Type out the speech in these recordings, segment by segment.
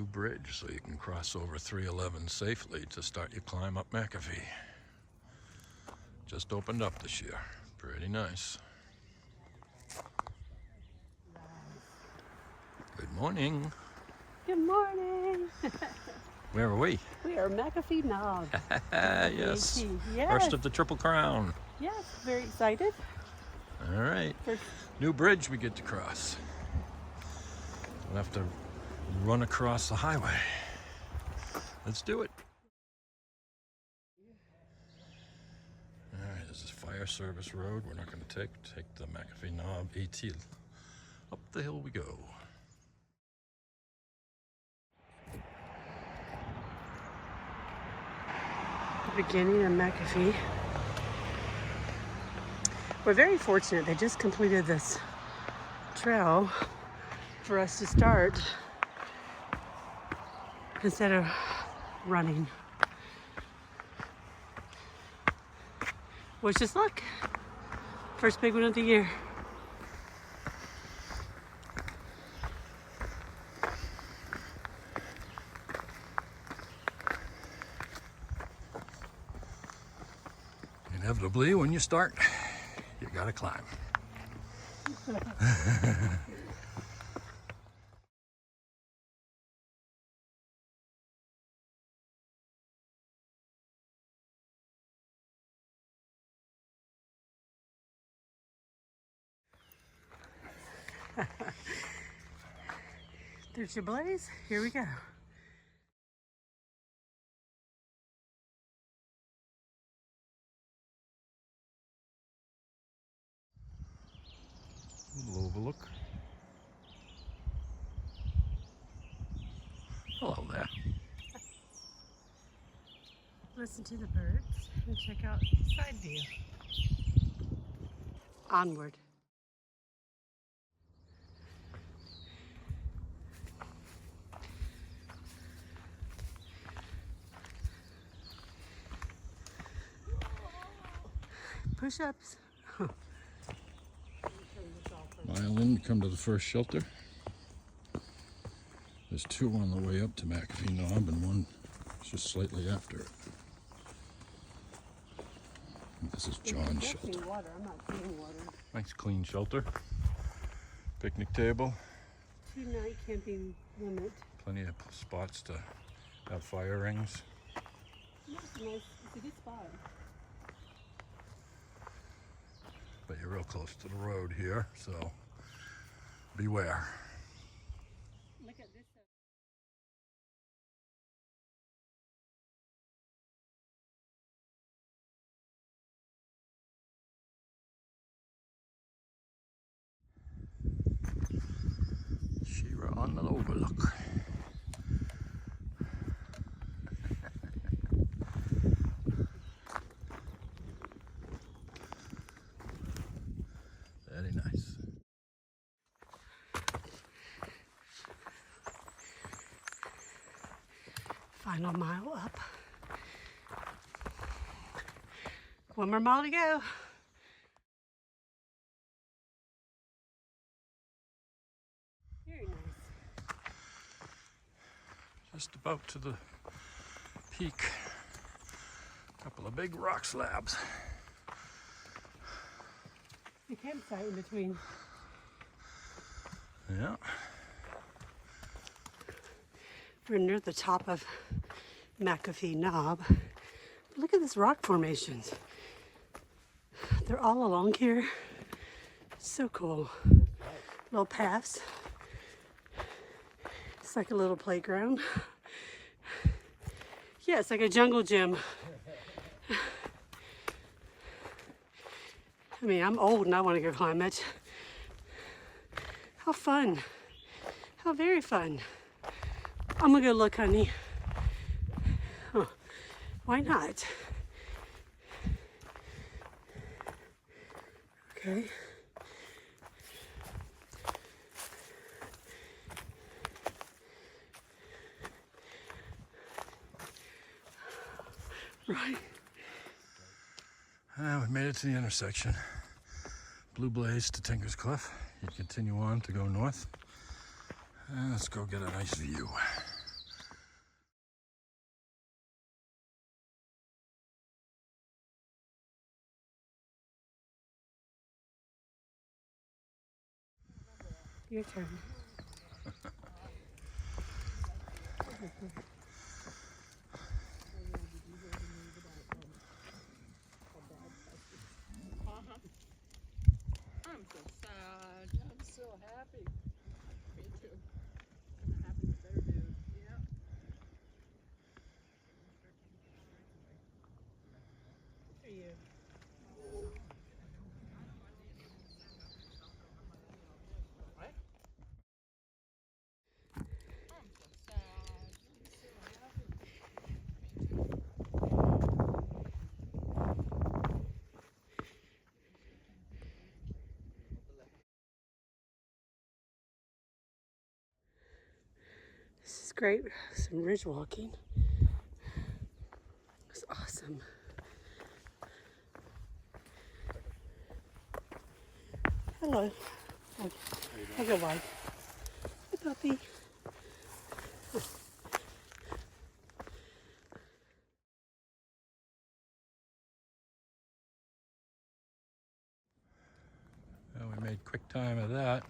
new bridge so you can cross over 311 safely to start your climb up McAfee. Just opened up this year. Pretty nice. Good morning. Good morning. Where are we? We are McAfee Knob. Yes. Yes. First of the Triple Crown. Yes, very excited. All right. First. New bridge we get to cross. We'll have to run across the highway. Let's do it. All right, this is Fire Service Road. We're not going to take the McAfee Knob AT. Up the hill we go. The beginning of McAfee. We're very fortunate. They just completed this trail for us to start instead of running. Wish us luck. First big one of the year. Inevitably, when you start, you gotta climb. There's your blaze. Here we go. Little overlook. Hello there. Listen to the birds and check out the side view. Onward. Push-ups. Mile in, you come to the first shelter. There's two on the way up to McAfee Knob and one just slightly after it. This is John's shelter. Water. I'm not seeing water. Nice clean shelter. Picnic table. 2-night camping limit. Plenty of spots to have fire rings. That's nice. It's a good spot. But you're real close to the road here, so beware. Look at this. Sheila on the overlook. Very nice. Final mile up. One more mile to go. Very nice. Just about to the peak. Couple of big rock slabs. The campsite in between. Yeah. We're near the top of McAfee Knob. Look at this rock formations. They're all along here. So cool. Little paths. It's like a little playground. Yeah, it's like a jungle gym. I mean, I'm old and I want to go climb it. How fun. How very fun. I'm gonna go look, honey. Huh. Why not? Okay. Right. We made it to the intersection. Blue Blaze to Tinker's Cliff. You continue on to go north. And let's go get a nice view. Your turn. I'm so sad. I'm so happy. Me too. I'm happy with better news. Yeah. For you. What? I'm so sad. I'm so happy. This is great. Some ridge walking. It's awesome. Hello. I'll go wide. Hey, puppy. Well, we made quick time of that.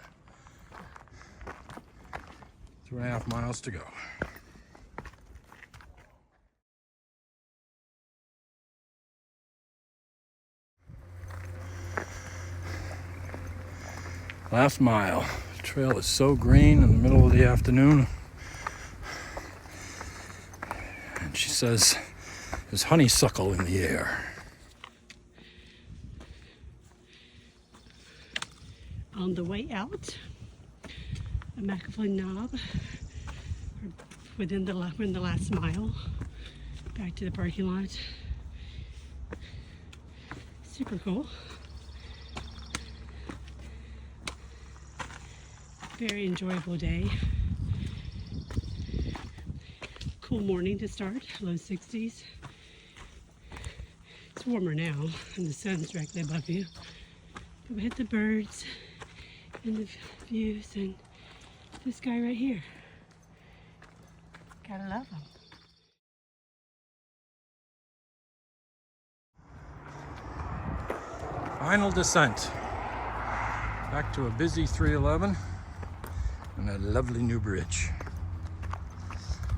2.5 miles to go. Last mile. The trail is so green in the middle of the afternoon. And she says there's honeysuckle in the air. On the way out, a McAfee knob. We're in the last mile. Back to the parking lot. Super cool. Very enjoyable day. Cool morning to start, low 60s. It's warmer now and the sun's directly above you. But we hit the birds and the views and this guy right here. Gotta love him. Final descent. Back to a busy 311 and a lovely new bridge.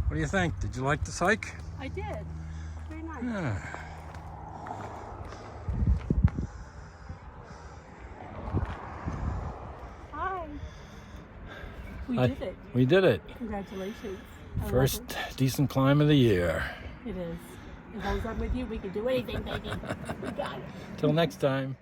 What do you think? Did you like this hike? I did. Very nice. Yeah. Hi. We Hi. did it. We did it. Congratulations. I love First it. decent climb of the year. It is. As long as I'm with you, we can do anything, baby. We got it. Till next time.